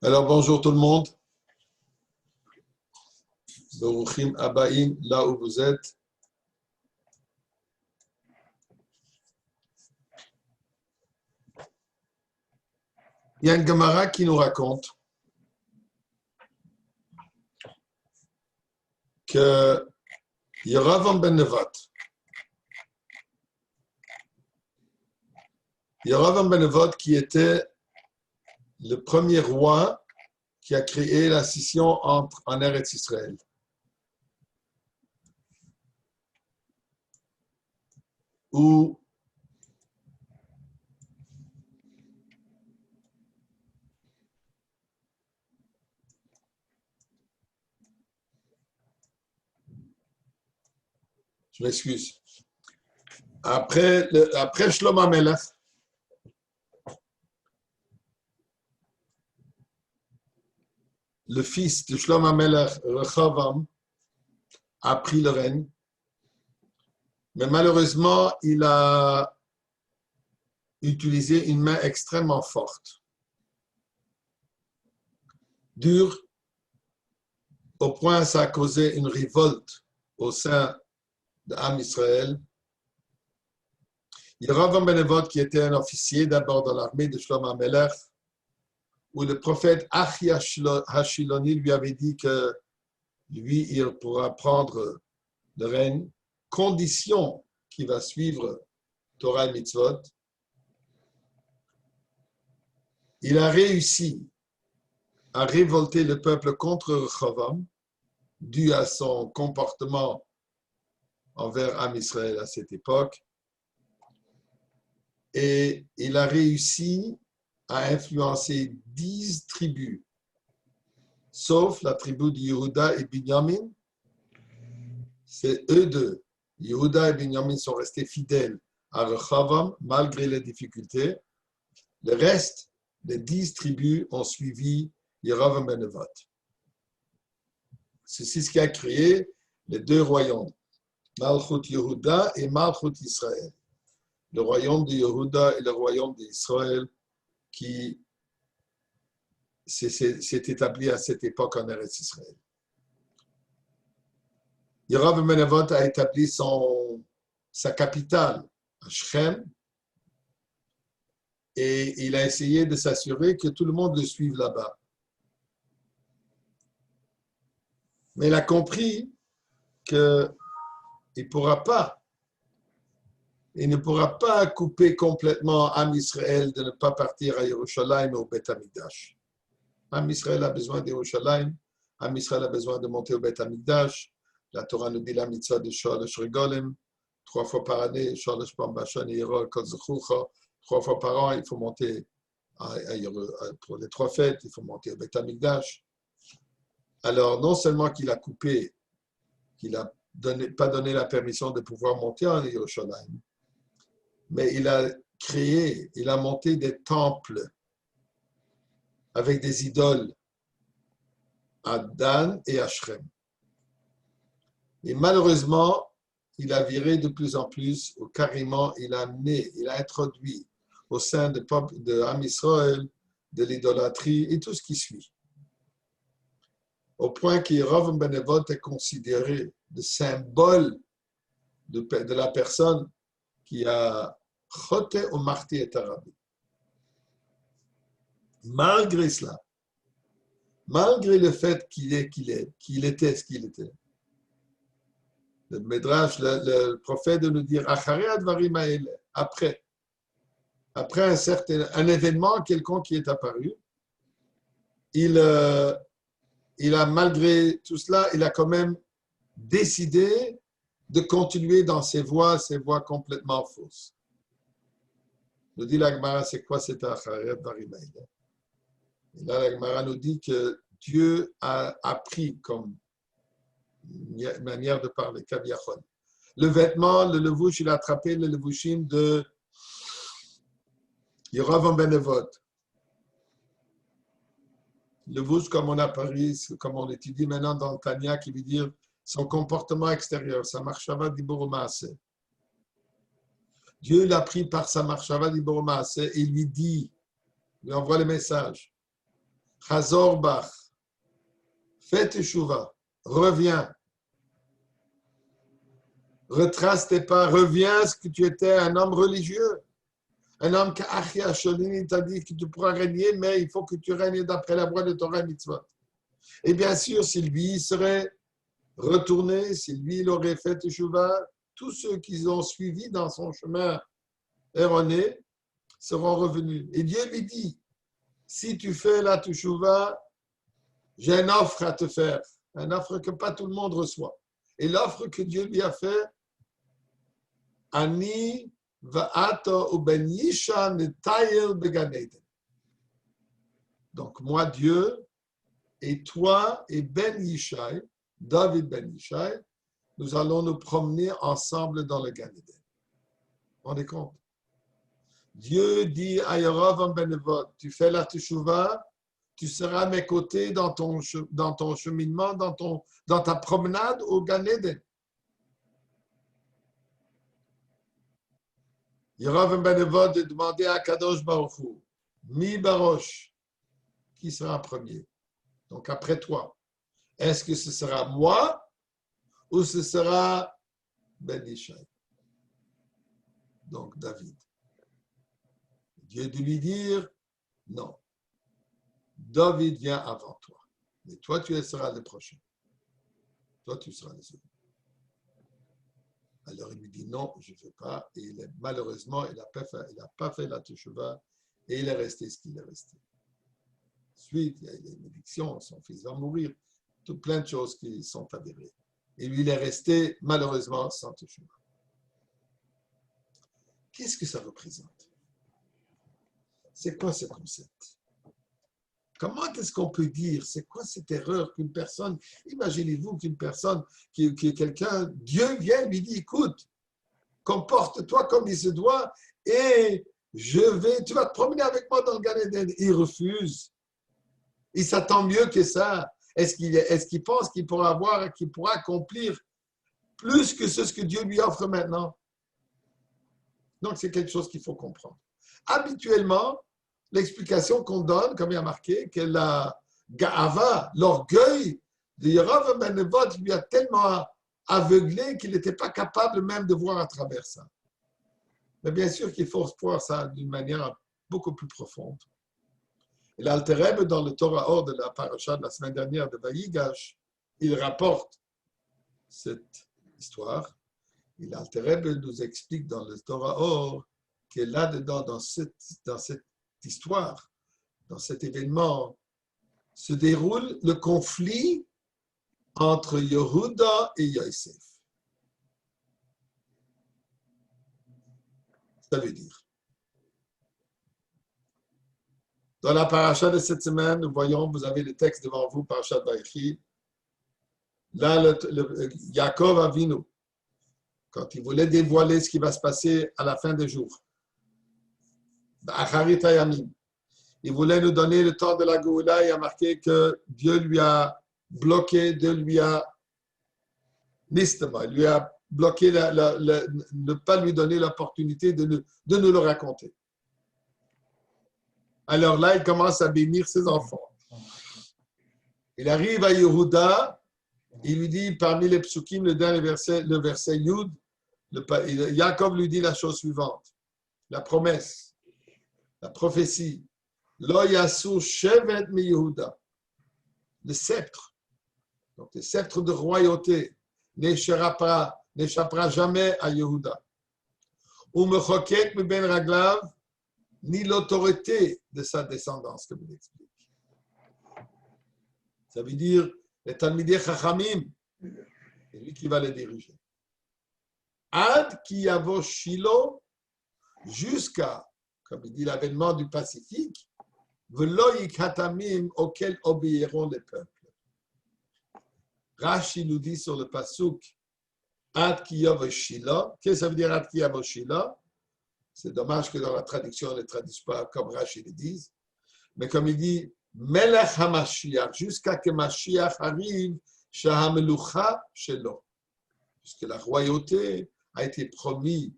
Alors bonjour tout le monde. Baruchim Abaim, là où vous êtes. Il y a une Gemara qui nous raconte que Yeravam ben Nevat, qui était le premier roi qui a créé la scission en Eretz Israël. Où je m'excuse. Après Shlomo HaMelech, le fils de Shlomo HaMelech, Rechavam, a pris le règne. Mais malheureusement, il a utilisé une main extrêmement forte, dure, au point que ça a causé une révolte au sein de Am Israël. Yeravam ben Nevat, qui était un officier d'abord dans l'armée de Shlomo HaMelech, où le prophète Achi Hashiloni lui avait dit que lui, il pourra prendre le règne, condition qu'il va suivre Torah et Mitzvot. Il a réussi à révolter le peuple contre Rechavam, dû à son comportement envers Am Israël à cette époque. Et il a réussi à influencer 10 tribus, sauf la tribu de Yehuda et Binyamin. C'est eux deux. Yehuda et Binyamin sont restés fidèles à Rechavam malgré les difficultés. Le reste des 10 tribus ont suivi Yeravam ben Nevat. C'est ce qui a créé les deux royaumes, Malchut Yehuda et Malchut Israël. Le royaume de Yehuda et le royaume d'Israël qui s'est établi à cette époque en Eretz Israël. Yeravam ben Nevat a établi sa capitale à Shechem et il a essayé de s'assurer que tout le monde le suive là-bas. Mais il a compris qu'il ne pourra pas couper complètement Am Israël de ne pas partir à Yerushalayim et au Beth Amikdash. Am Israël a besoin d'Yerushalayim, Am Israël a besoin de monter au Beth Amikdash. La Torah nous dit la mitzvah de Shalosh Regolem, 3 fois par année, Shalosh Pam Bashon et Yerol Kol Zechucha, 3 fois par an, il faut monter pour les 3 fêtes, il faut monter au Beth Amikdash. Alors, non seulement qu'il a coupé, qu'il n'a pas donné la permission de pouvoir monter en Yerushalayim, mais il a monté des temples avec des idoles à Dan et à Shechem. Et malheureusement, il a viré de plus en plus, ou carrément, il a introduit au sein de Am Israël de l'idolâtrie et tout ce qui suit. Au point que Yeravam ben Nevat est considéré le symbole de la personne qui a choté ou marty et arabi. Malgré cela, malgré le fait qu'il était ce qu'il était, le Midrash, le prophète de nous dire après un événement quelconque qui est apparu, il a, malgré tout cela, il a quand même décidé de continuer dans ses voies complètement fausses. Nous dit la Gemara, c'est quoi cet Acharet Varimaïl? Et là, la Gemara nous dit que Dieu a appris comme manière de parler, Kaviachon. Le vêtement, le levouche, il a attrapé le levouchim de Yeravam ben Nevat. Le levouche, comme on a parlé, comme on étudie maintenant dans le Tanya, qui veut dire son comportement extérieur, sa marchava dibur maaseh. Dieu l'a pris par sa marchava dibur maaseh et lui envoie le message. Chazor bach, fais teshuva, reviens. Retrace tes pas, reviens ce que tu étais, un homme religieux. Un homme qui t'a dit que tu pourras régner, mais il faut que tu règnes d'après la voie de Torah mitzvot. Et bien sûr, si lui serait retourné, si lui il aurait fait teshuva, tous ceux qui ont suivi dans son chemin erroné seront revenus. Et Dieu lui dit, si tu fais la teshuva, j'ai une offre à te faire, une offre que pas tout le monde reçoit. Et l'offre que Dieu lui a fait, Ani va'ato uben yisha netayel began Eden. Donc moi Dieu et toi et Ben Yishai, David Ben Yishai, nous allons nous promener ensemble dans le Gan Eden. Vous vous rendez compte? Dieu dit à Yeravam ben Nevat, tu fais la teshuva, tu seras à mes côtés dans ton cheminement, dans ta promenade au Gan Eden. Yeravam ben Nevat a demandé à Kadosh Baruch Hu, Mi Barosh, qui sera premier? Donc après toi, est-ce que ce sera moi ou ce sera Ben Yishai? Donc David. Dieu de lui dire, non, David vient avant toi, mais toi tu seras le prochain. Toi tu seras le second. Alors il lui dit non, je ne fais pas, et malheureusement il n'a pas fait la teshuva et il est resté ce qu'il est resté. Ensuite, il y a une éviction, son fils va mourir, tout plein de choses qui sont avérées. Et lui, il est resté, malheureusement, sans teshuva. Qu'est-ce que ça représente? C'est quoi ce concept? Comment est-ce qu'on peut dire, c'est quoi cette erreur qu'une personne, imaginez-vous qu'une personne, quelqu'un, Dieu vient lui dit, écoute, comporte-toi comme il se doit et tu vas te promener avec moi dans le Gan Eden. Il refuse. Il s'attend mieux que ça. Est-ce qu'il pense qu'il pourra accomplir plus que ce que Dieu lui offre maintenant? Donc, c'est quelque chose qu'il faut comprendre. Habituellement, l'explication qu'on donne, comme il y a marqué, que la ga'ava, l'orgueil de Yeravam ben Nevat lui a tellement aveuglé qu'il n'était pas capable même de voir à travers ça. Mais bien sûr qu'il faut voir ça d'une manière beaucoup plus profonde. Et l'Alter Rebbe, dans le Torah Or de la paracha de la semaine dernière de Vayigash, il rapporte cette histoire. Et l'Alter Rebbe nous explique dans le Torah Or que là-dedans, dans cette histoire, dans cet événement, se déroule le conflit entre Yehuda et Yosef. Ça veut dire, dans la paracha de cette semaine, nous voyons, vous avez le texte devant vous, paracha de Vaïchi. Là, Yaakov Avinu, quand il voulait dévoiler ce qui va se passer à la fin des jours, Acharit Hayamim, il voulait nous donner le temps de la Géoula. Il a marqué que Dieu lui a bloqué, Dieu lui a il lui a bloqué, ne pas lui donner l'opportunité de nous le raconter. Alors là, il commence à bénir ses enfants. Il arrive à Yehuda, il lui dit, parmi les psukim, le dernier verset, le verset Yud, Yaakov lui dit la chose suivante, la promesse, la prophétie. Lo yasu shevet mi Yehuda. Le sceptre, donc le sceptre de royauté, n'échappera jamais à Yehuda. Ou mechoket mi ben raglav, ni l'autorité de sa descendance, comme il explique. Ça veut dire les Talmidei Chachamim, c'est lui qui va les diriger. Ad ki yavo Shilo, jusqu'à, comme il dit, l'avènement du Pacifique, velo yikatamim auquel obéiront les peuples. Rashi nous dit sur le pasuk Ad ki yavo Shilo. Qu'est-ce que ça veut dire Ad ki yavo Shilo? C'est dommage que dans la traduction, on ne traduise pas comme Rashi le dit. Mais comme il dit, Melech HaMashiach, jusqu'à que Mashiach arrive, Shahamelucha Shelo. Puisque la royauté a été promise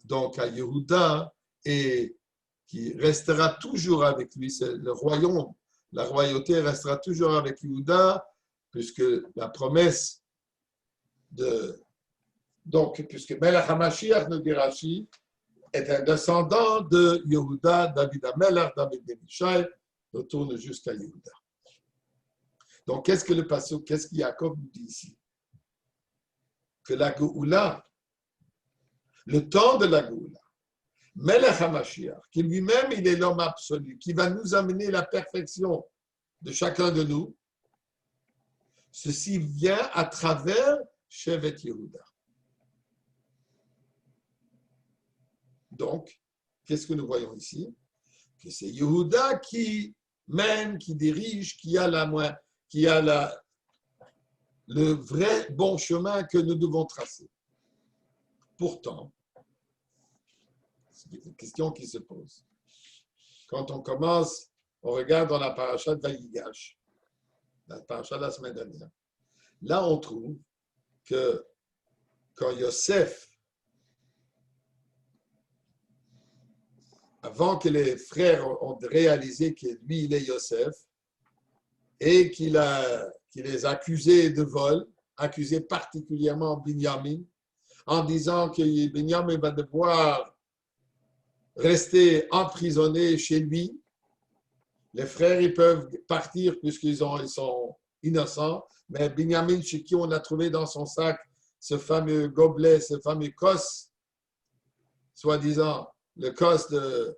donc à Yehuda et qui restera toujours avec lui. C'est le royaume La royauté restera toujours avec Yehuda, puisque la promesse de... Donc, puisque Melech HaMashiach, nous dit Rashi, est un descendant de Yehuda, David HaMelech, David Ben Ishai, retourne jusqu'à Yehuda. Donc, qu'est-ce que le passage, qu'est-ce que Jacob nous dit ici? Que la Géoula, le temps de la Géoula, Melech HaMashiach, qui lui-même, il est l'homme absolu, qui va nous amener la perfection de chacun de nous, ceci vient à travers Shevet Yehuda. Donc, qu'est-ce que nous voyons ici? Que c'est Yehuda qui mène, qui dirige, qui a le vrai bon chemin que nous devons tracer. Pourtant, c'est une question qui se pose. Quand on commence, on regarde dans la paracha de Vayigash, la paracha de la semaine dernière. Là, on trouve que quand Yosef, avant que les frères ont réalisé que lui, il est Yosef, et qu'il les a accusés de vol, accusé particulièrement Binyamin, en disant que Binyamin va devoir rester emprisonné chez lui. Les frères, ils peuvent partir puisqu'ils sont innocents, mais Binyamin, chez qui on a trouvé dans son sac ce fameux gobelet, ce fameux kos, soi-disant le kos de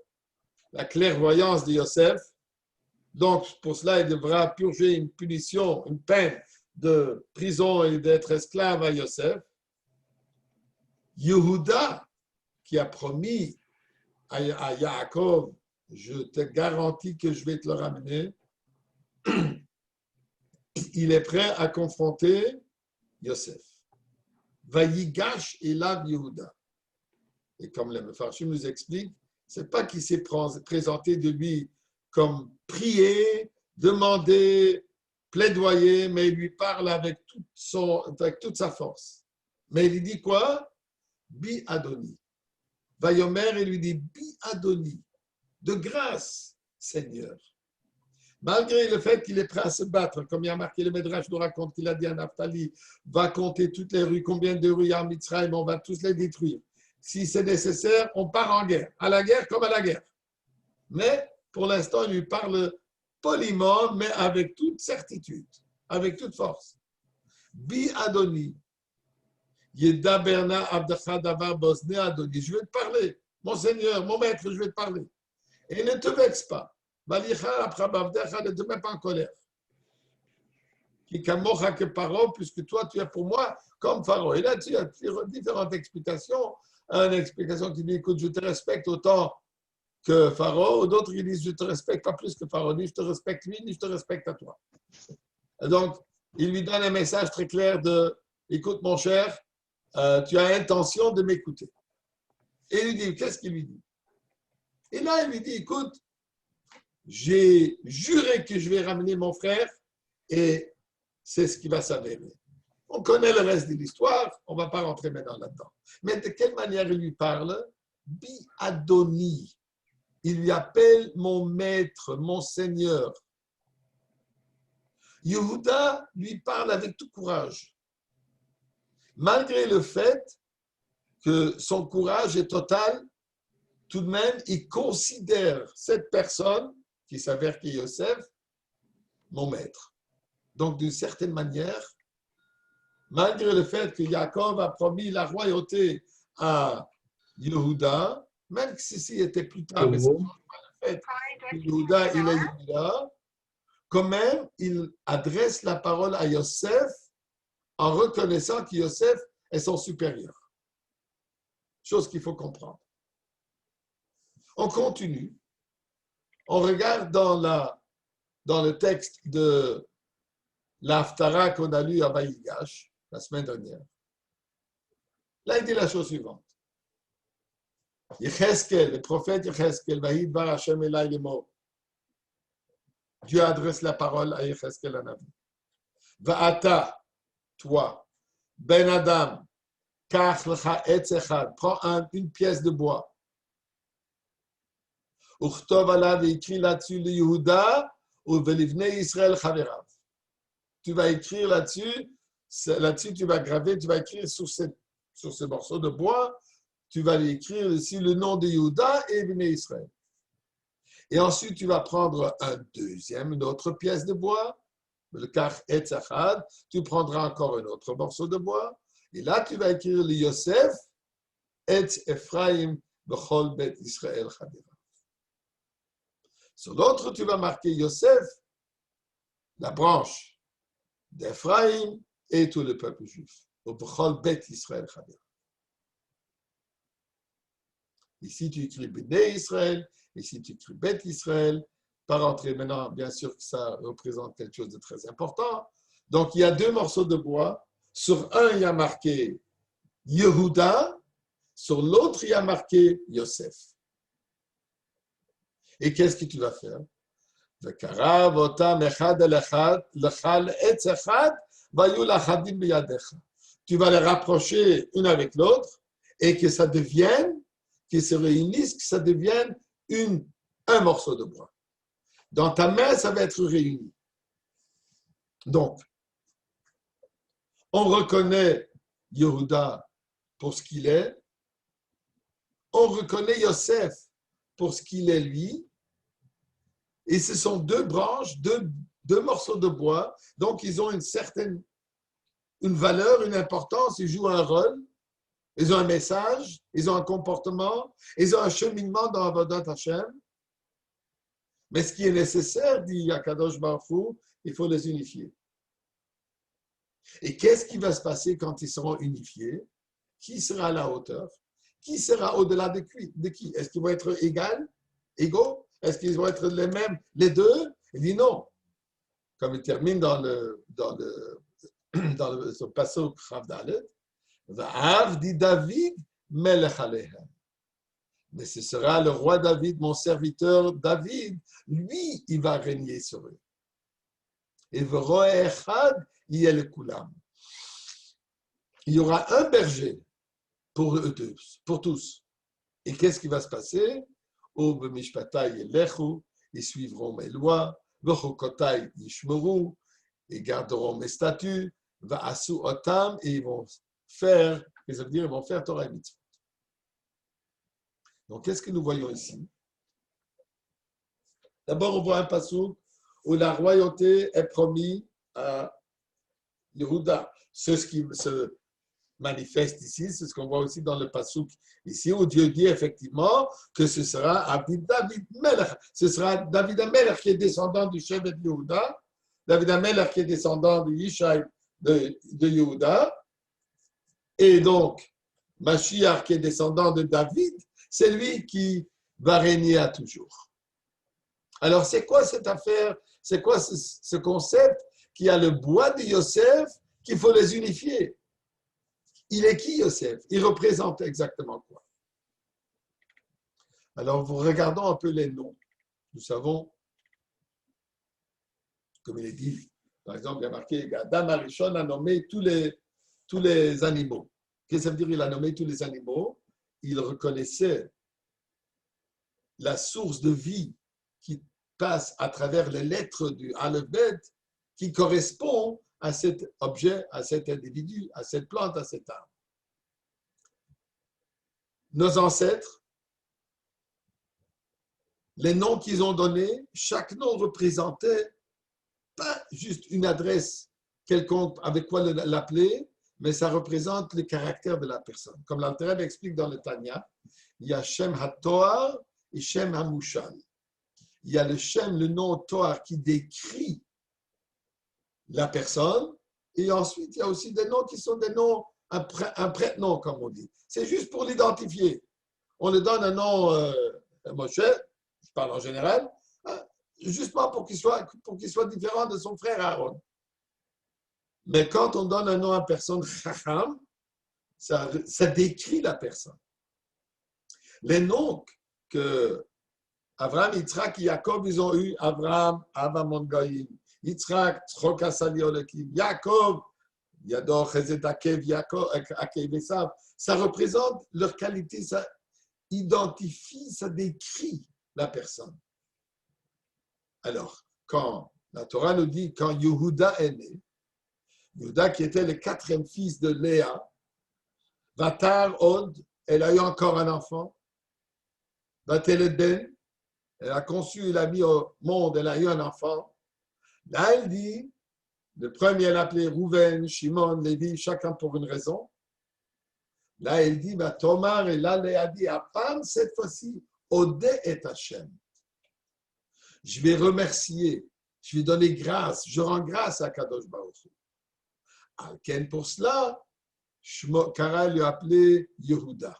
la clairvoyance de Yosef. Donc, pour cela, il devra purger une punition, une peine de prison et d'être esclave à Yosef. Yehuda, qui a promis à Yaakov, je te garantis que je vais te le ramener, il est prêt à confronter Yosef. Vayigash elav Yehuda. Et comme le Mefarshim nous explique, c'est pas qu'il s'est présenté de lui comme prier, demander, plaidoyer, mais il lui parle avec toute sa force. Mais il lui dit quoi? Bi Adoni. Vayomer, il lui dit Bi Adoni. De grâce, Seigneur. Malgré le fait qu'il est prêt à se battre, comme il y a marqué, le Midrash nous raconte qu'il a dit à Naphtali, va compter toutes les rues, combien de rues il y a en Mitzrayim, on va tous les détruire. Si c'est nécessaire, on part en guerre. À la guerre comme à la guerre. Mais pour l'instant, il lui parle poliment, mais avec toute certitude, avec toute force. Bi Adoni. Yeda Berna Abdacha Davar Bosne Adoni. Je vais te parler. Mon Seigneur, mon maître, je vais te parler. Et ne te vexe pas. Valicha Aprabavdecha, ne te mets pas en colère. Qui kamocha que Paro, puisque toi, tu es pour moi comme Pharaon. Et là, tu as différentes explications. Une explication qui dit, écoute, je te respecte autant que Pharaon, d'autres qui disent je ne te respecte pas plus que Pharaon, ni je te respecte lui, ni je te respecte à toi. Et donc, il lui donne un message très clair de écoute mon cher, tu as intention de m'écouter. Et il lui dit, qu'est-ce qu'il lui dit? Et là, il lui dit, écoute, j'ai juré que je vais ramener mon frère et c'est ce qui va s'avérer. On connaît le reste de l'histoire, on ne va pas rentrer maintenant là-dedans. Mais de quelle manière il lui parle? Bi Adoni. Il lui appelle mon maître, mon seigneur. Yehuda lui parle avec tout courage. Malgré le fait que son courage est total, tout de même, il considère cette personne, qui s'avère qu'est Yosef, mon maître. Donc, d'une certaine manière, malgré le fait que Jacob a promis la royauté à Yehuda, même si ceci était plus tard, mais c'est pas le fait que Yehuda, il est Yehuda, quand même, il adresse la parole à Yosef en reconnaissant que Yosef est son supérieur. Chose qu'il faut comprendre. On continue. On regarde dans le texte de l'Haftara qu'on a lu à Vayigash la semaine dernière. Là, il dit la chose suivante. Yecheskel, le prophète Yecheskel, Vahid bar Hashem elai lemor. Dieu adresse la parole à Yecheskel à Navi. Va'ata, toi, Ben Adam, kach lecha etz echad, prends une pièce de bois. Uchtov alav, écrit là-dessus le Yehuda, ou velivnei Israël chaverav. Tu vas écrire là-dessus, tu vas graver, tu vas écrire sur ce morceau de bois, tu vas écrire ici le nom de Yehuda et Bnei Israël. Et ensuite, tu vas prendre une autre pièce de bois, le kach etz achad, tu prendras encore un autre morceau de bois, et là, tu vas écrire le Yosef, etz Ephraim, bechol bet Israël chaverav. Sur l'autre, tu vas marquer Yosef, la branche d'Ephraïm et tout le peuple juif. Au bechol bet Israël chaverav. Ici, tu écris Bnei Israël, ici, tu écris Bet Israël. Par entrée, maintenant, bien sûr que ça représente quelque chose de très important. Donc, il y a deux morceaux de bois. Sur un, il y a marqué Yehuda. Sur l'autre, il y a marqué Yosef. Et qu'est-ce que tu vas faire? Tu vas les rapprocher une avec l'autre et que ça devienne, qu'ils se réunissent, que ça devienne un morceau de bois. Dans ta main, ça va être réuni. Donc, on reconnaît Yehuda pour ce qu'il est, on reconnaît Yosef pour ce qu'il est lui, et ce sont deux branches, deux morceaux de bois, donc ils ont une valeur, une importance, ils jouent un rôle, ils ont un message, ils ont un comportement, ils ont un cheminement dans Avodat Hashem. Mais ce qui est nécessaire, dit Akadosh Baruch Hu, il faut les unifier. Et qu'est-ce qui va se passer quand ils seront unifiés? Qui sera à la hauteur? Qui sera au-delà de qui? Est-ce qu'ils vont être égaux? Est-ce qu'ils vont être les mêmes, les deux? Il dit non. Comme il termine dans ce pasuk Chav Dalet, Va'av dit David melech alehem. Mais ce sera le roi David, mon serviteur David, lui, il va régner sur eux. Et Veroé Echad, il y a le Kulam. Il y aura un berger pour eux tous. Et qu'est-ce qui va se passer? Au Bemishpatai Lechu, ils suivront mes lois, Vechokotai Yishmeru, ils garderont mes statuts, Va'asu Otam, et ils vont faire, ça veut dire, ils vont faire Torah et Mitzvot. Donc, qu'est-ce que nous voyons ici? D'abord, on voit un passouk où la royauté est promise à Yehuda. C'est ce qui se manifeste ici, c'est ce qu'on voit aussi dans le passouk ici, où Dieu dit effectivement que ce sera David Melech. Ce sera David Melech qui est descendant du Shevet Yehuda, David Melech qui est descendant de Yishai de Yehuda, et donc Mashiach qui est descendant de David, c'est lui qui va régner à toujours. Alors, c'est quoi cette affaire? C'est quoi ce concept qu'il y a le bois de Yosef qu'il faut les unifier? Il est qui Yosef? Il représente exactement quoi? Alors, regardons un peu les noms. Nous savons, comme il est dit, par exemple, il y a marqué Adam Arishon a nommé tous les animaux. Qu'est-ce que ça veut dire? Il a nommé tous les animaux. Il reconnaissait la source de vie qui passe à travers les lettres du Aleph-Bet qui correspond à cet objet, à cet individu, à cette plante, à cet arbre. Nos ancêtres, les noms qu'ils ont donnés, chaque nom représentait pas juste une adresse quelconque avec quoi l'appeler, mais ça représente le caractère de la personne. Comme l'Alter Rebbe explique dans le Tanya, il y a Shem HaToar et Shem HaMushal. Il y a le Shem, le nom Toar qui décrit la personne, et ensuite il y a aussi des noms qui sont des noms, un prête-nom comme on dit. C'est juste pour l'identifier. On lui donne un nom Moshe, je parle en général, justement pour qu'il soit différent de son frère Aaron. Mais quand on donne un nom à une personne Chacham, ça décrit la personne. Les noms que Abraham, Yitzhak et Jacob, ils ont eu Abraham, Avamon Goyim, Yitzhak, Tzchok Asali Olekim, Jacob, Yador Chesed Akev, Akev Esav. Ça représente leur qualité, ça identifie, ça décrit la personne. Alors, quand la Torah nous dit, quand Yehuda est né, Yehuda qui était le quatrième fils de Léa, Vatar Od, elle a eu encore un enfant, Vateleden, elle a conçu, elle a mis au monde, elle a eu un enfant. Là, elle dit, le premier, elle appelait Rouven, Shimon, Lévi, chacun pour une raison. Là, elle dit, Tomar, et là, Léa dit, Apam, cette fois-ci, Odé et Hachem. Je vais remercier, je vais donner grâce, je rends grâce à Kadosh Baruch Hu. Alken, pour cela, Kara lui a appelé Yehuda.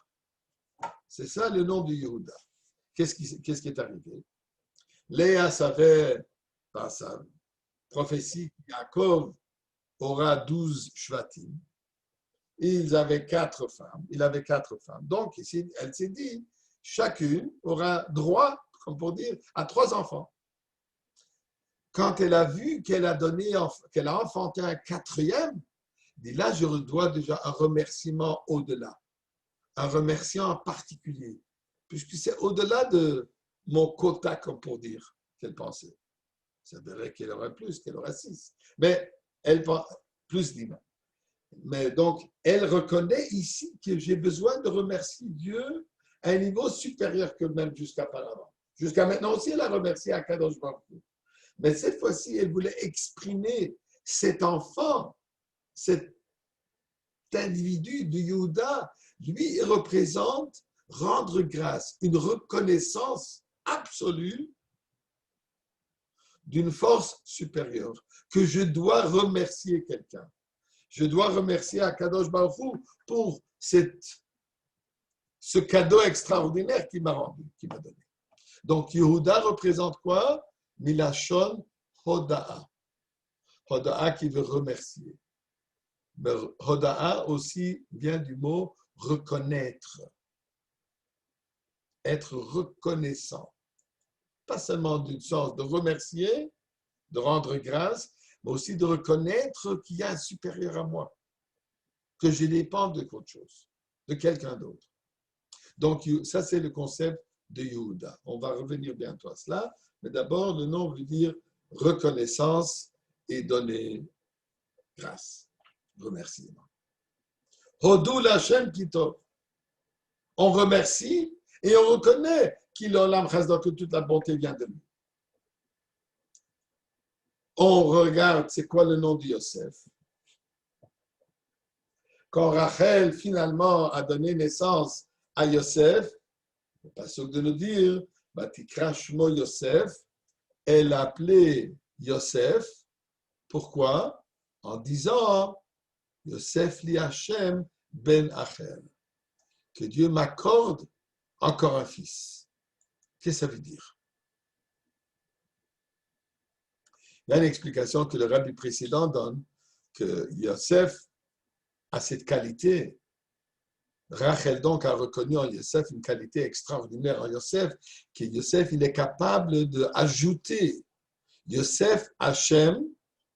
C'est ça le nom de Yehuda. Qu'est-ce qui est arrivé? Léa savait, par sa prophétie, Yaakov aura 12 shvatim. Ils avaient 4 femmes. Il avait 4 femmes. Donc, elle s'est dit, chacune aura droit, comme pour dire, à 3 enfants. Quand elle a vu qu'elle a enfanté un 4e, dit là, je dois déjà un remerciement au-delà. Un remerciement particulier. Puisque c'est au-delà de mon quota, comme pour dire, qu'elle pensait. Ça verrait qu'elle aurait plus, qu'elle aurait 6. Mais elle pense plus d'1. Mais donc, elle reconnaît ici que j'ai besoin de remercier Dieu à un niveau supérieur que même jusqu'à auparavant. Jusqu'à maintenant aussi, elle a remercié Akadosh Baruch Hu. Mais cette fois-ci, elle voulait exprimer cet enfant, cet individu de Yehuda, lui, il représente rendre grâce, une reconnaissance absolue d'une force supérieure, que je dois remercier quelqu'un. Je dois remercier Akadosh Baruch Hu pour ce cadeau extraordinaire qu'il m'a rendu, qu'il m'a donné. Donc, Yehuda représente quoi? Milachon Hoda'a. Hoda'a qui veut remercier. Mais Hoda'a aussi vient du mot reconnaître. Être reconnaissant. Pas seulement d'une sens de remercier, de rendre grâce, mais aussi de reconnaître qu'il y a un supérieur à moi, que je dépends de quelque chose, de quelqu'un d'autre. Donc, ça, c'est le concept de Yehuda. On va revenir bientôt à cela, mais d'abord, le nom veut dire reconnaissance et donner grâce, remerciement. Hodou Lachem Kitov. On remercie et on reconnaît qu'il a l'âme que toute la bonté vient de lui. On regarde, c'est quoi le nom de Yosef? Quand Rachel finalement a donné naissance à Yosef, le passage de nous dire, Batikra Shmo Yosef, elle a appelé Yosef. Pourquoi? En disant, Yosef li Hashem ben Achel, que Dieu m'accorde encore un fils. Qu'est-ce que ça veut dire? Il y a une explication que le rabbi précédent donne, que Yosef a cette qualité. Rachel donc a reconnu en Yosef une qualité extraordinaire en Yosef, que Yosef il est capable d'ajouter Yosef Hashem,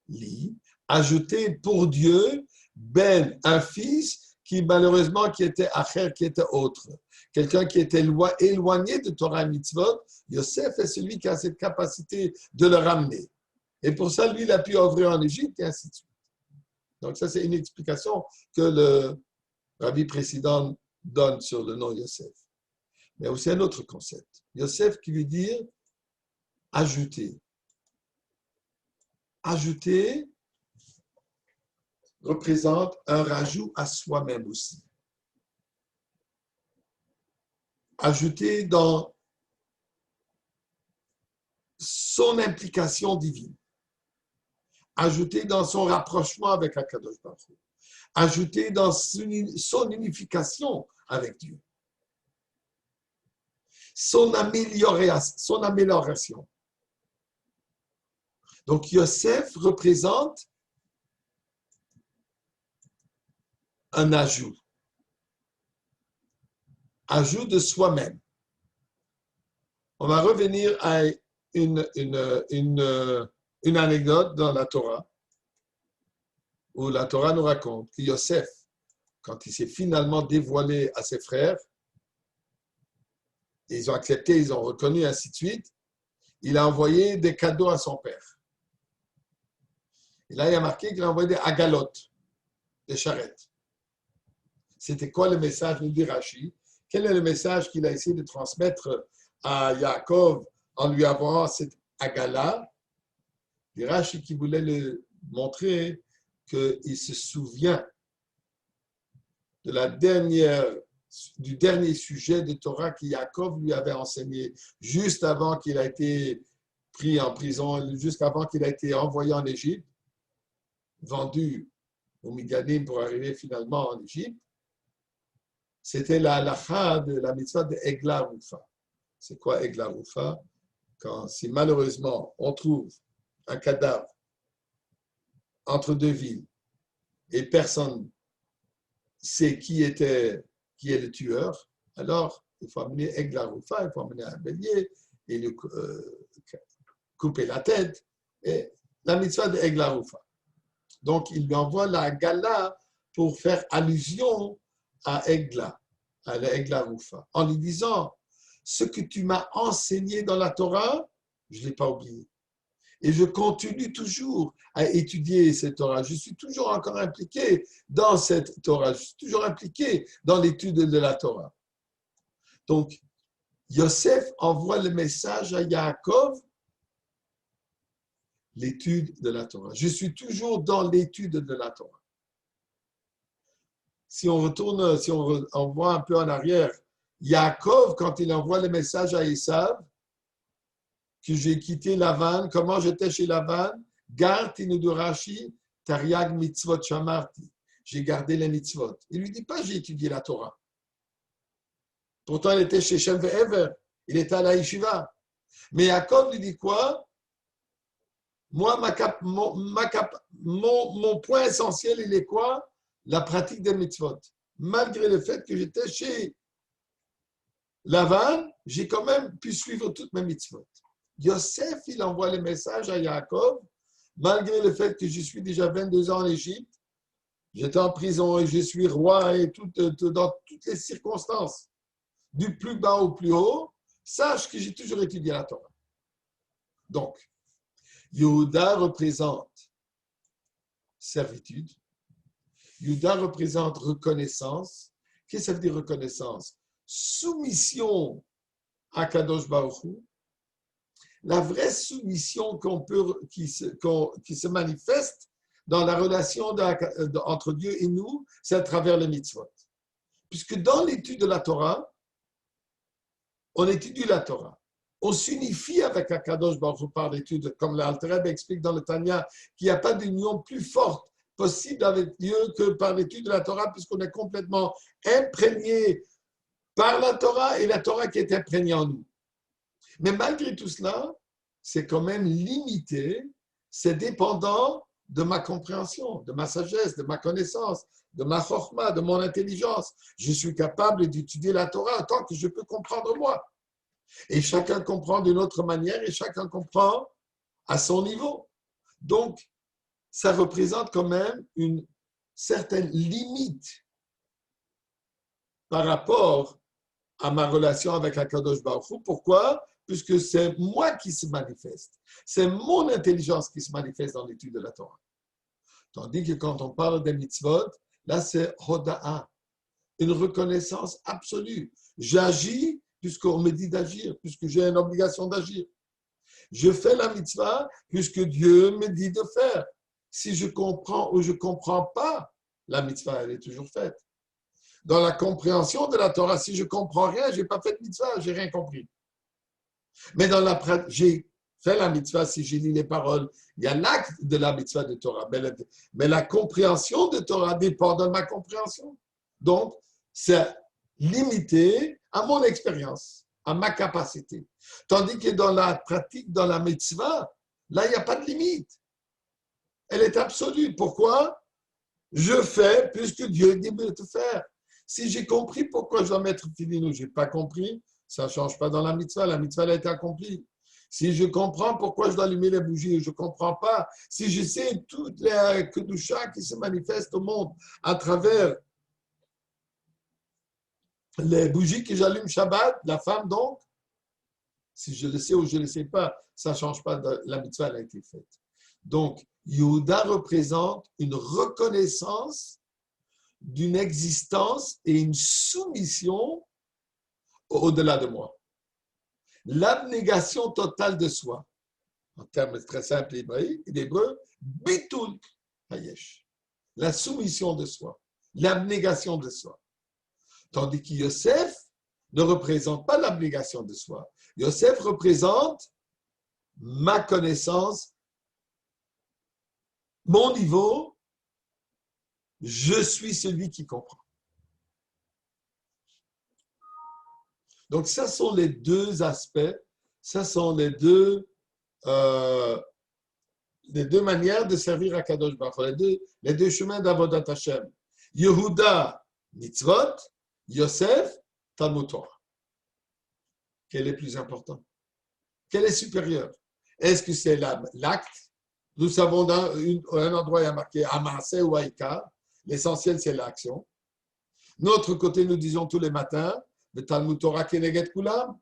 li, ajouter pour Dieu Ben, un fils qui malheureusement qui était Acher, qui était autre. Quelqu'un qui était éloigné de Torah Mitzvot, Yosef est celui qui a cette capacité de le ramener. Et pour ça, lui, il a pu œuvrer en Égypte et ainsi de suite. Donc ça, c'est une explication que le rabbi précédent donne sur le nom Yosef. Mais aussi un autre concept. Yosef qui veut dire ajouter. Ajouter représente un rajout à soi-même aussi. Ajouter dans son implication divine. Ajouter dans son rapprochement avec Akadosh Baruch Hu. Ajouter dans son unification avec Dieu. Son amélioration. Donc, Yosef représente un ajout. Ajout de soi-même. On va revenir à une anecdote dans la Torah, où la Torah nous raconte que Yosef, quand il s'est finalement dévoilé à ses frères, ils ont accepté, ils ont reconnu, ainsi de suite, il a envoyé des cadeaux à son père. Et là, il y a marqué qu'il a envoyé des agalotes, des charrettes. C'était quoi le message, nous dit Rashi? Quel est le message qu'il a essayé de transmettre à Yaakov en lui envoyant cette agala? Et Rashi qui voulait le montrer qu'il se souvient de du dernier sujet de Torah que Yaakov lui avait enseigné juste avant qu'il a été pris en prison, jusqu'avant qu'il a été envoyé en Égypte, vendu au Midianim pour arriver finalement en Égypte. C'était la halakha de la mitzvah de Egla Rufa. C'est quoi Egla Rufa? Si malheureusement on trouve un cadavre entre deux villes et personne sait qui est le tueur, alors il faut amener Egla Rufa, il faut amener un bélier et lui couper la tête. Et la mitzvah de Egla Rufa. Donc il lui envoie la gala pour faire allusion à Egla, à la Egla Rufa, en lui disant ce que tu m'as enseigné dans la Torah, je ne l'ai pas oublié. Et je continue toujours à étudier cette Torah. Je suis toujours encore impliqué dans cette Torah. Je suis toujours impliqué dans l'étude de la Torah. Donc, Yosef envoie le message à Yaakov, l'étude de la Torah. Je suis toujours dans l'étude de la Torah. Si on retourne, si on voit un peu en arrière, Yaakov, quand il envoie le message à Esav, que j'ai quitté Lavan, comment j'étais chez Lavan, Gartinu de Rashi, Tariag mitzvot shamarti. J'ai gardé les mitzvot. Il ne lui dit pas j'ai étudié la Torah. Pourtant, il était chez Shem Ve'ever. Il était à la Yeshiva. Mais Yaakov lui dit quoi? Moi, mon point essentiel, il est quoi? La pratique des mitzvot. Malgré le fait que j'étais chez Lavan, j'ai quand même pu suivre toutes mes mitzvot. Yosef, il envoie le message à Yaakov, malgré le fait que je suis déjà 22 ans en Égypte, j'étais en prison et je suis roi et dans toutes les circonstances, du plus bas au plus haut, sache que j'ai toujours étudié la Torah. Donc, Yehuda représente servitude, Yehuda représente reconnaissance. Qu'est-ce que ça veut dire reconnaissance? Soumission à Kadosh Baruch Hu. La vraie soumission qui se manifeste dans la relation entre Dieu et nous, c'est à travers les mitzvot. Puisque dans l'étude de la Torah, on étudie la Torah. On s'unifie avec Akadosh Baruch Hu par l'étude, comme l'Alter Rebbe explique dans le Tanya, qu'il n'y a pas d'union plus forte possible avec Dieu que par l'étude de la Torah, puisqu'on est complètement imprégné par la Torah et la Torah qui est imprégnée en nous. Mais malgré tout cela, c'est quand même limité, c'est dépendant de ma compréhension, de ma sagesse, de ma connaissance, de ma chorma, de mon intelligence. Je suis capable d'étudier la Torah tant que je peux comprendre moi. Et chacun comprend d'une autre manière et chacun comprend à son niveau. Donc, ça représente quand même une certaine limite par rapport à ma relation avec Akadosh Baruch Hu. Pourquoi? Puisque c'est moi qui se manifeste. C'est mon intelligence qui se manifeste dans l'étude de la Torah. Tandis que quand on parle des mitzvot, là c'est Hoda'a, une reconnaissance absolue. J'agis puisqu'on me dit d'agir, puisque j'ai une obligation d'agir. Je fais la mitzvah puisque Dieu me dit de faire. Si je comprends ou je ne comprends pas, la mitzvah, elle est toujours faite. Dans la compréhension de la Torah, si je ne comprends rien, je n'ai pas fait de mitzvah, je n'ai rien compris. Mais dans la pratique, j'ai fait la mitzvah, si j'ai lu les paroles, il y a l'acte de la mitzvah de Torah. Mais la compréhension de Torah dépend de ma compréhension. Donc, c'est limité à mon expérience, à ma capacité. Tandis que dans la pratique, dans la mitzvah, là, il n'y a pas de limite. Elle est absolue. Pourquoi? Je fais puisque Dieu dit de te faire. Si j'ai compris pourquoi je dois mettre filin ou je n'ai pas compris, ça ne change pas dans la mitzvah elle a été accomplie. Si je comprends pourquoi je dois allumer les bougies, je ne comprends pas. Si je sais toutes les kedusha qui se manifestent au monde à travers les bougies que j'allume Shabbat, la femme donc, Si je le sais ou je ne le sais pas, ça ne change pas, la mitzvah elle a été faite. Donc, Yehuda représente une reconnaissance d'une existence et une soumission au-delà de moi. L'abnégation totale de soi. En termes très simples d'hébreu, bitul hayesh. La soumission de soi, l'abnégation de soi. Tandis que Yosef ne représente pas l'abnégation de soi. Yosef représente ma connaissance, mon niveau, je suis celui qui comprend. Donc, ça sont les deux aspects, ça sont les deux manières de servir à Kadosh Baruch Hu, les deux chemins d'Avodat Hashem. Yehuda, mitzvot, Yosef, Talmud Torah. Quel est plus important? Quel est supérieur? Est-ce que c'est l'acte? Nous savons dans un endroit, il y a marqué Amassé ou Aïka. L'essentiel, c'est l'action. Notre côté, nous disons tous les matins, le Talmud Torah Keneget Kulam.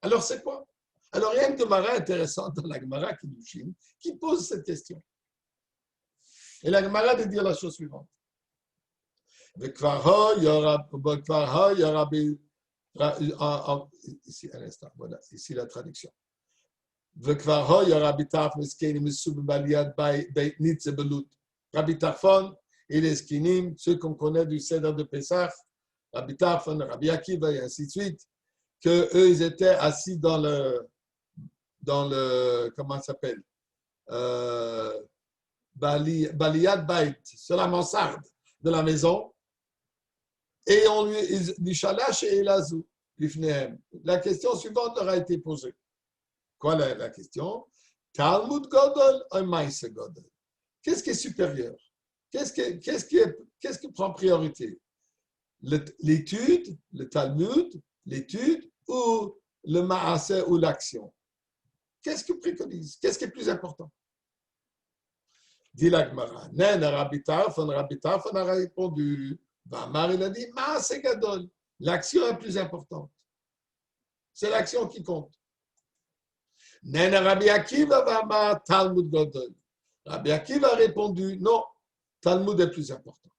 Alors, c'est quoi? Alors, il y a une Gemara intéressante dans la Gemara Kiddushin qui pose cette question. Et la Gemara de dire la chose suivante. Ici, à l'instant, voilà, ici la traduction. Rabbi Tarfon et les Skinim, ceux qu'on connaît du Seder de Pessah, Rabbi Tarfon, Rabbi Akiva et ainsi de suite, qu'eux, ils étaient assis dans le comment ça s'appelle, Baliyad Bait, sur la mansarde de la maison, et on lui dit Shalash et Elazou, la question suivante leur a été posée. Quoi la question? Talmud Godol ou Maïse Godol? Qu'est-ce qui est supérieur? Qu'est-ce qui prend priorité? L'étude, le Talmud, l'étude ou le Maaseh ou l'action? Qu'est-ce que préconise? Qu'est-ce qui est plus important? Dit la Gemara. Rabbi Tarfon a répondu. Vamar, il a dit Maaseh Gadol. L'action est plus importante. C'est l'action qui compte. Rabbi Akiva Vamar Talmud Gadol. Rabbi Akiva a répondu non, Talmud est plus important.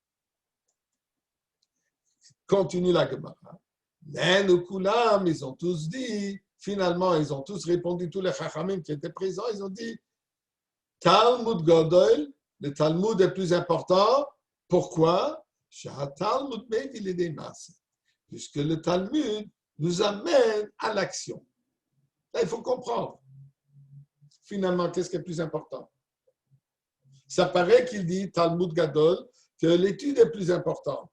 Continue la Gemara. Kulam, ils ont tous dit, finalement, ils ont tous répondu, tous les Chachamim qui étaient présents, ils ont dit Talmud Gadol, le Talmud est plus important. Pourquoi? Puisque le Talmud nous amène à l'action. Là, il faut comprendre. Finalement, qu'est-ce qui est plus important? Ça paraît qu'il dit, Talmud Gadol, que l'étude est plus importante.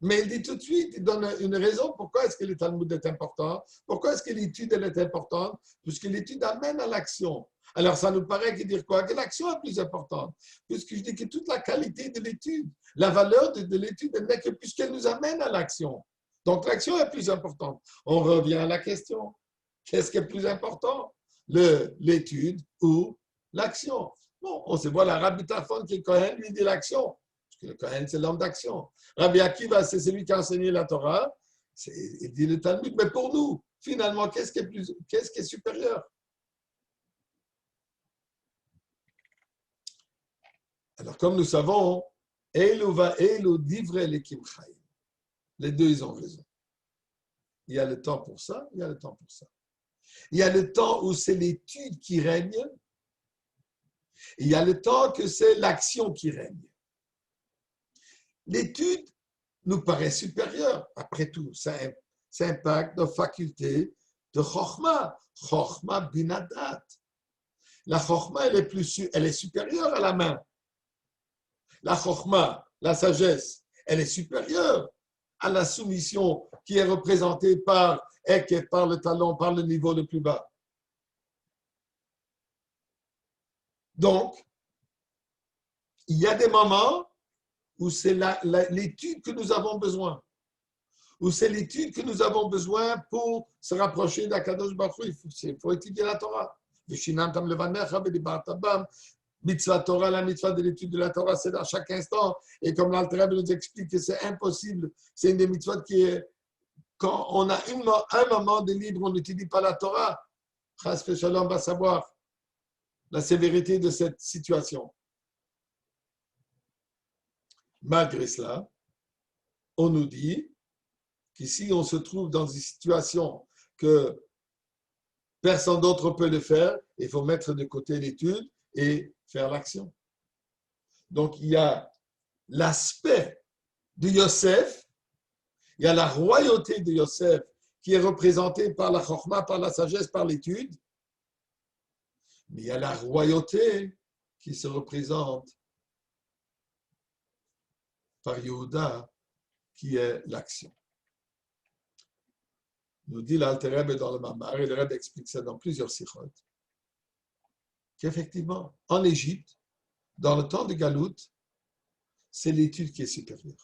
Mais il dit tout de suite, il donne une raison pourquoi est-ce que le Talmud est important, pourquoi est-ce que l'étude est importante, puisque l'étude amène à l'action. Alors, ça nous paraît que dire quoi? Que l'action est plus importante, puisque je dis que toute la qualité de l'étude, la valeur de l'étude n'est que puisqu'elle nous amène à l'action. Donc, l'action est plus importante. On revient à la question. Qu'est-ce qui est plus important? L'étude ou l'action? Bon, on se voit la Rabbi Tarfon qui est Kohen, lui dit l'action. Parce que le Kohen, c'est l'homme d'action. Rabbi Akiva, c'est celui qui a enseigné la Torah. Il dit le Talmud. Mais pour nous, finalement, qu'est-ce qui est supérieur? Alors, comme nous savons, Eilu va Eilu divrei Elokim Chaim. Les deux, ils ont raison. Il y a le temps pour ça, il y a le temps pour ça. Il y a le temps où c'est l'étude qui règne. Il y a le temps que c'est l'action qui règne. L'étude nous paraît supérieure. Après tout, ça impacte nos facultés de Chokhmah. Chokhmah binadat. La Chokhmah, elle est supérieure à la main. La Chokhmah, la sagesse, elle est supérieure à la soumission qui est représentée par le talon, par le niveau le plus bas. Donc, il y a des moments où c'est l'étude que nous avons besoin, où c'est l'étude que nous avons besoin pour se rapprocher d'Akadosh Baruch Hu. Il faut étudier la Torah. Mitzvah Torah, la mitzvah de l'étude de la Torah, c'est à chaque instant. Et comme l'Alter Rebbe nous explique que c'est impossible, c'est une des mitzvahs qui est, quand on a un moment de libre, on n'étudie pas la Torah. Chas v'shalom va savoir la sévérité de cette situation. Malgré cela, on nous dit qu'ici, on se trouve dans une situation que personne d'autre peut le faire, il faut mettre de côté l'étude et faire l'action. Donc, il y a l'aspect de Yosef, il y a la royauté de Yosef qui est représentée par la chorma, par la sagesse, par l'étude, mais il y a la royauté qui se représente par Yehuda, qui est l'action. Nous dit l'Alter Rebbe dans le Mamar, et le Rebbe explique ça dans plusieurs sikhot, qu'effectivement, en Égypte, dans le temps de Galout, c'est l'étude qui est supérieure.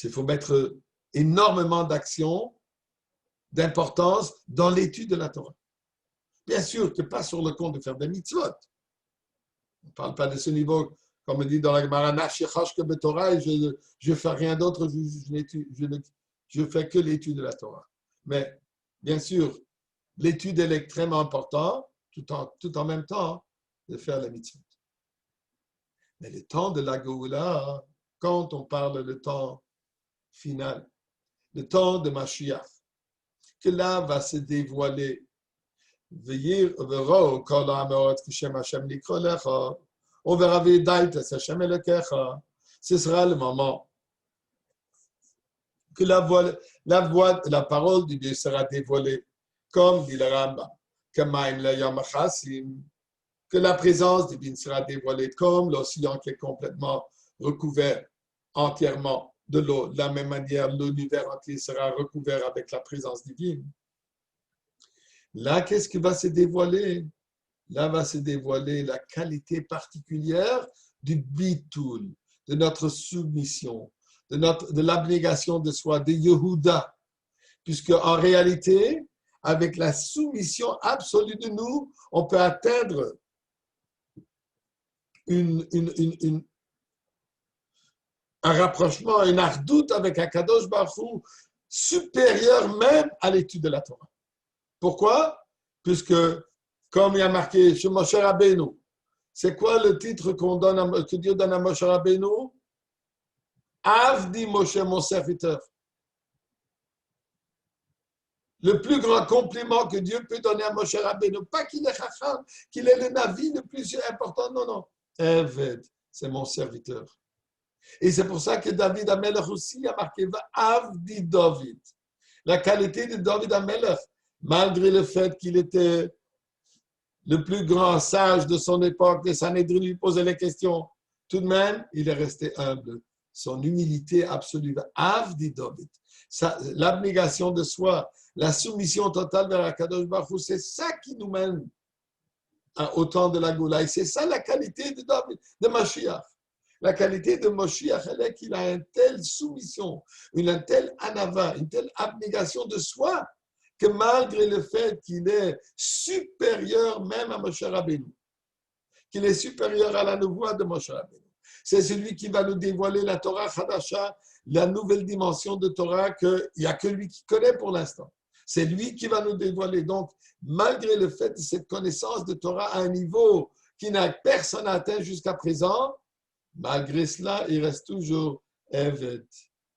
Il faut mettre énormément d'action, d'importance dans l'étude de la Torah. Bien sûr que pas sur le compte de faire des mitzvot. On ne parle pas de ce niveau, comme on dit dans la Gemara, Torah, et je ne fais rien d'autre, je fais que l'étude de la Torah. Mais bien sûr, l'étude est extrêmement importante, tout en même temps de faire les mitzvot. Mais le temps de la Géoula, quand on parle de temps final, le temps de Mashiach, que là va se dévoiler. On verra ce sera le moment que la parole de Dieu sera dévoilée, comme dit le Rambam, que la présence divine sera dévoilée, comme l'océan qui est complètement recouvert entièrement de l'eau. De la même manière, l'univers entier sera recouvert avec la présence divine. Là, qu'est-ce qui va se dévoiler? Là va se dévoiler la qualité particulière du bitul, de notre soumission, de l'abnégation de soi, de Yehuda. Puisque en réalité, avec la soumission absolue de nous, on peut atteindre un rapprochement, une ardoute avec Akadosh Baruch Hu supérieur même à l'étude de la Torah. Pourquoi? Puisque, comme il y a marqué chez Moshe Rabbeinu, c'est quoi le titre que Dieu donne à Moshe Rabbeinu? Avdi Moshe, mon serviteur. Le plus grand compliment que Dieu peut donner à Moshe Rabbeinu, pas qu'il est chacham, qu'il est le navi le plus important, non, non. Eved, c'est mon serviteur. Et c'est pour ça que David Amelech aussi a marqué Avdi David. La qualité de David Amelech, malgré le fait qu'il était le plus grand sage de son époque, que Sanhédrin lui posait les questions, tout de même, il est resté humble. Son humilité absolue, Avdi David, l'abnégation de soi, la soumission totale vers Akadosh Baruch Hu, c'est ça qui nous mène au temps de la Goula. Et c'est ça la qualité de David, de Mashiach. La qualité de Mashiach, elle est qu'il a une telle soumission, une telle anava, une telle abnégation de soi, que malgré le fait qu'il est supérieur même à Moshe Rabbeinu, qu'il est supérieur à la nouveau de Moshe Rabbeinu, c'est celui qui va nous dévoiler la Torah Chadasha, la nouvelle dimension de Torah qu'il n'y a que lui qui connaît pour l'instant. C'est lui qui va nous dévoiler. Donc, malgré le fait de cette connaissance de Torah à un niveau qui n'a personne atteint jusqu'à présent, malgré cela, il reste toujours Eved.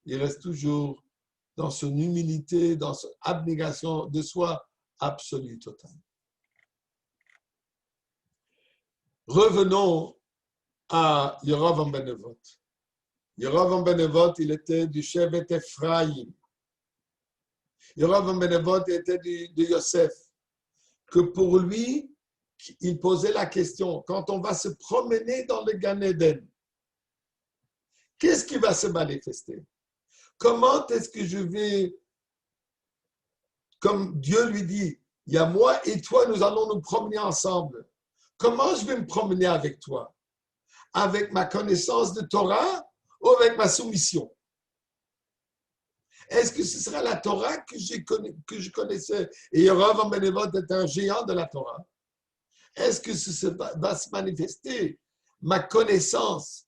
Il reste toujours dans son humilité, dans son abnégation de soi absolue, totale. Revenons à Yeravam ben Nevat. Yeravam ben Nevat, il était du Shevet Ephraïm. Yeravam ben Nevat était de Yosef. Que pour lui, il posait la question, quand on va se promener dans le Gan Eden, qu'est-ce qui va se manifester? Comment est-ce que je vais, comme Dieu lui dit, il y a moi et toi, nous allons nous promener ensemble. Comment je vais me promener avec toi? Avec ma connaissance de Torah ou avec ma soumission? Est-ce que ce sera la Torah que je connaissais? Et Yeravam ben Nevat est un géant de la Torah. Est-ce que va se manifester ma connaissance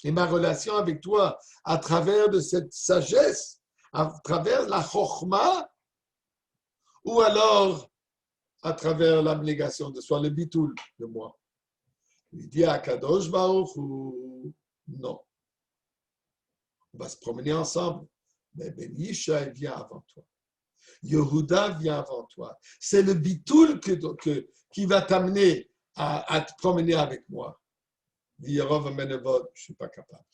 et ma relation avec toi à travers de cette sagesse, à travers la chokhma, ou alors à travers l'abnégation de soi, le bitoul de moi. Il dit à Kadosh Baruch Hu, non. On va se promener ensemble. Mais Ben Yishai vient avant toi. Yehuda vient avant toi. C'est le bitoul qui va t'amener à te promener avec moi. Dit Yerov Menevod, je ne suis pas capable.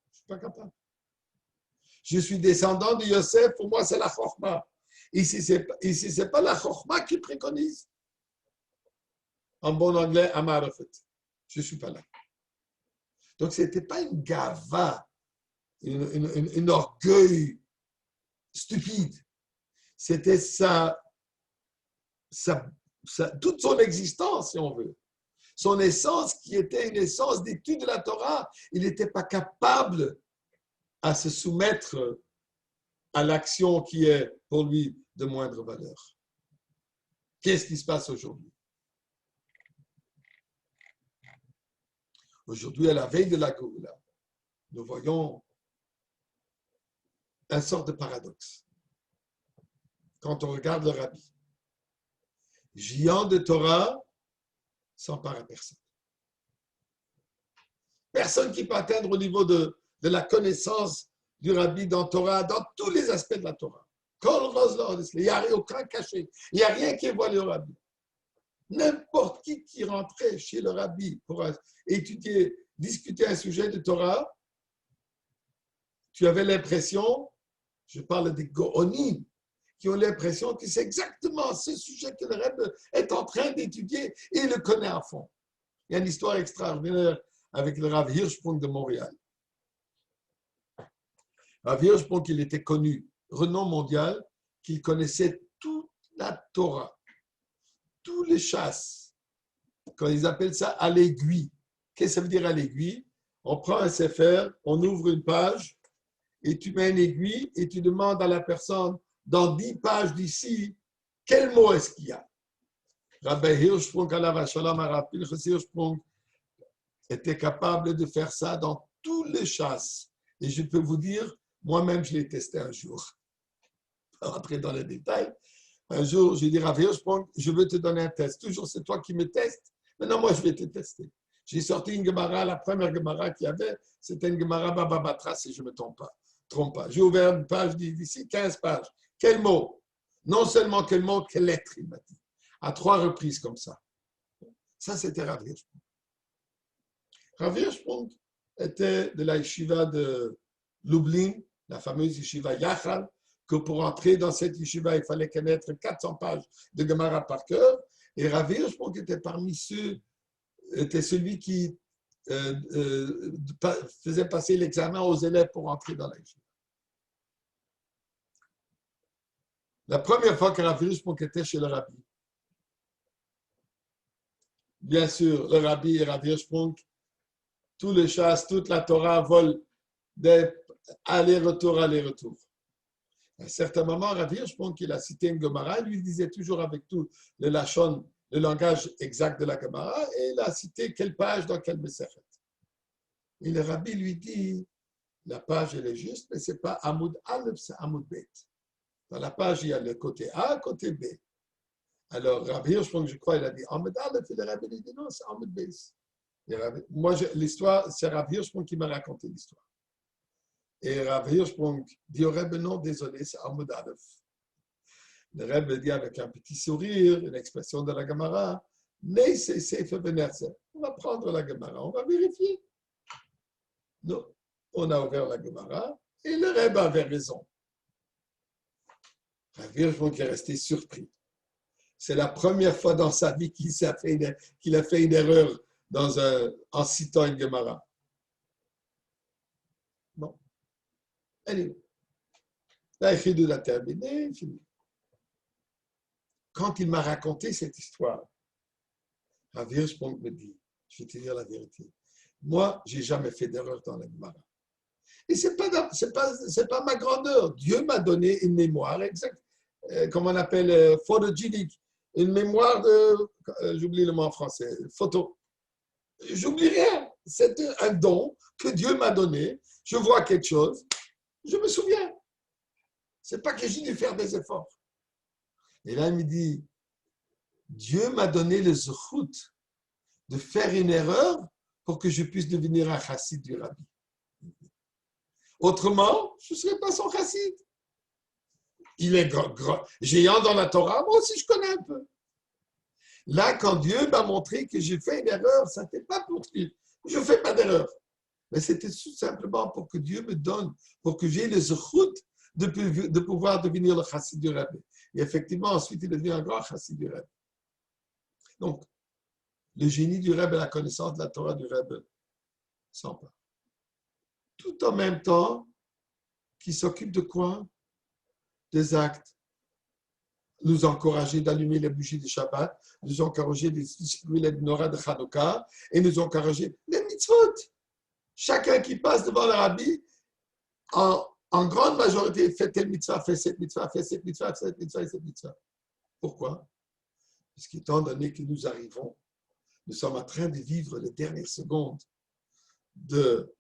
Je ne suis pas capable. Je suis descendant de Yosef, pour moi c'est la chorma. Ici, ce n'est pas la chorma qui préconise. En bon anglais, Amarafet. Je ne suis pas là. Donc, ce n'était pas une gava, un orgueil stupide. C'était toute son existence, si on veut. Son essence, qui était une essence d'étude de la Torah, il n'était pas capable à se soumettre à l'action qui est pour lui de moindre valeur. Qu'est-ce qui se passe aujourd'hui? Aujourd'hui, à la veille de la Géoula, nous voyons un sort de paradoxe. Quand on regarde le Rabbi, géant de Torah s'empare à personne. Personne qui peut atteindre au niveau de la connaissance du Rabbi dans Torah, dans tous les aspects de la Torah. Il n'y a aucun cachet. Il n'y a rien qui est voilé au Rabbi. N'importe qui rentrait chez le Rabbi pour étudier, discuter un sujet de Torah, tu avais l'impression, je parle des Go'onim, qui ont l'impression que c'est exactement ce sujet que le Rabbi est en train d'étudier et il le connaît à fond. Il y a une histoire extraordinaire avec le Rav Hirschprung de Montréal. Rav Hirschprung, il était connu, renom mondial, qu'il connaissait toute la Torah, tous les chasses. Quand ils appellent ça à l'aiguille. Qu'est-ce que ça veut dire à l'aiguille? On prend un sefer, on ouvre une page et tu mets une aiguille et tu demandes à la personne dans 10 pages d'ici, quel mot est-ce qu'il y a? Rabbi Hirschprung, Rav Pinchas Hirschprung, était capable de faire ça dans tous les chasses. Et je peux vous dire, moi-même, je l'ai testé un jour. Pas rentrer dans les détails. Un jour, j'ai dit, Rav Hirschprung, je veux te donner un test. Toujours, c'est toi qui me testes. Maintenant, moi, je vais te tester. J'ai sorti une Gemara, la première Gemara qu'il y avait, c'était une Gemara Baba Batra, si je ne me trompe pas. J'ai ouvert une page d'ici, 15 pages. Quel mot? Non seulement quel mot, quelle lettre, il m'a dit. À 3 reprises comme ça. Ça, c'était Rav Hirschprung. Rav Hirschprung était de la yeshiva de Lublin, la fameuse yeshiva Yachal, que pour entrer dans cette yeshiva, il fallait connaître 400 pages de Gemara par cœur. Et Rav Hirschprung était parmi ceux, était celui qui faisait passer l'examen aux élèves pour entrer dans la yeshiva. La première fois que Rav Hirschprung était chez le Rabbi, bien sûr, le Rabbi et Rav Hirschprung, tous les chasses, toute la Torah volent aller-retour. À un certain moment, Rav Hirschprung, il a cité une Gemara, lui disait toujours avec tout le lachon, le langage exact de la Gemara, et il a cité quelle page dans quel Mesechet. Et le Rabbi lui dit, la page elle est juste, mais ce n'est pas Amoud Aleph, c'est Amoud Bet. Dans la page, il y a le côté A, côté B. Alors, Rav Hirschprung, je crois, il a dit Amoud Aleph, et le Rabbi lui dit non, c'est Amoud Bet. Moi, l'histoire, c'est Rav Hirschprung qui m'a raconté l'histoire. Et Rav Hirschprung dit au Rebbe, non, désolé, c'est Amoud Aleph. Le Rebbe dit avec un petit sourire, une expression de la Gemara, mais c'est fait venir ça. On va prendre la Gemara, on va vérifier. Non, on a ouvert la Gemara et le Rebbe avait raison. Rav Hirschprung est resté surpris. C'est la première fois dans sa vie qu'il a fait une erreur en citant une Gemara. Bon. Allez. La Chidou a terminé, fini. Quand il m'a raconté cette histoire, Rav Hirschprung me dit, je vais te dire la vérité, moi, je n'ai jamais fait d'erreur dans la Gemara. Et ce n'est pas ma grandeur. Dieu m'a donné une mémoire exacte, comme on appelle photogénique, une mémoire j'oublie le mot en français, photo. J'oublie rien. C'est un don que Dieu m'a donné. Je vois quelque chose, je me souviens. Ce n'est pas que j'ai dû faire des efforts. Et là, il me dit, Dieu m'a donné le zchut de faire une erreur pour que je puisse devenir un chassid du rabbi. Autrement, je ne serais pas son chassid. Il est géant dans la Torah, moi aussi je connais un peu. Là, quand Dieu m'a montré que j'ai fait une erreur, ça n'était pas pour lui. Je ne fais pas d'erreur. Mais c'était tout simplement pour que Dieu me donne, pour que j'ai le zchut de pouvoir devenir le chassid du rabbi. Et effectivement, ensuite, il est devenu un grand chassid du rabbi. Donc, le génie du rabbi, la connaissance de la Torah du rabbi, s'empare. Tout en même temps, qui s'occupe de quoi? Des actes. Nous encourager d'allumer les bougies de Shabbat, nous encourager de distribuer les menorahs de Hanouka, et nous encourager les mitzvot. Chacun qui passe devant le rabbi, en grande majorité, fait telle mitzvah, fait cette mitzvah, fait cette mitzvah, fait cette mitzvah, fait cette mitzvah. Pourquoi? Parce qu'étant donné que nous arrivons, nous sommes en train de vivre les dernières secondes de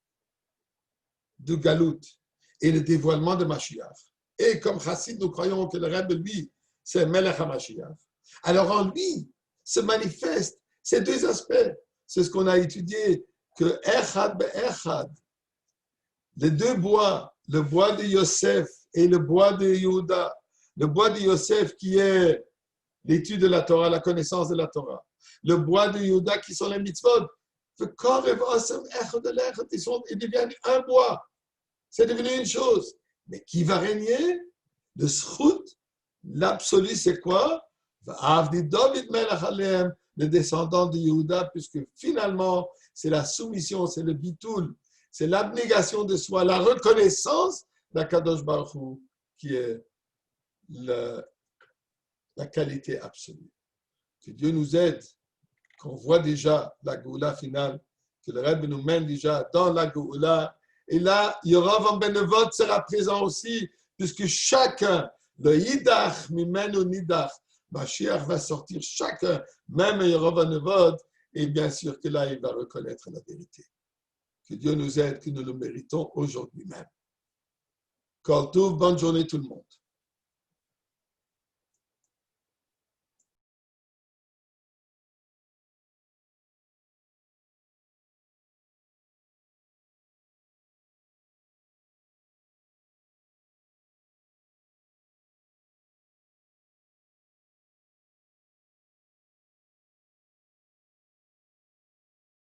Galout et le dévoilement de Mashiach. Et comme chassid, nous croyons que le Rebbe, lui, c'est Melech HaMashiach. Alors en lui se manifestent ces deux aspects. C'est ce qu'on a étudié, que Echad Be'echad, les deux bois, le bois de Yosef et le bois de Yehuda, le bois de Yosef qui est l'étude de la Torah, la connaissance de la Torah, le bois de Yehuda qui sont les mitzvot, ils deviennent un bois. C'est devenu une chose. Mais qui va régner? Le zchut, l'absolu, c'est quoi? Le descendant de Yehuda, puisque finalement, c'est la soumission, c'est le bitoul, c'est l'abnégation de soi, la reconnaissance d'Akadosh Baruch Hu, qui est la qualité absolue. Que Dieu nous aide, qu'on voit déjà la Géoula finale, que le Rebbe nous mène déjà dans la Géoula. Et là, Yorav Benevot sera présent aussi, puisque chacun, le Yidach, Mimenu Nidach, Mashiach va sortir chacun, même Yorav Benevot, et bien sûr que là, il va reconnaître la vérité. Que Dieu nous aide, que nous le méritons aujourd'hui même. Kol Tov, bonne journée tout le monde.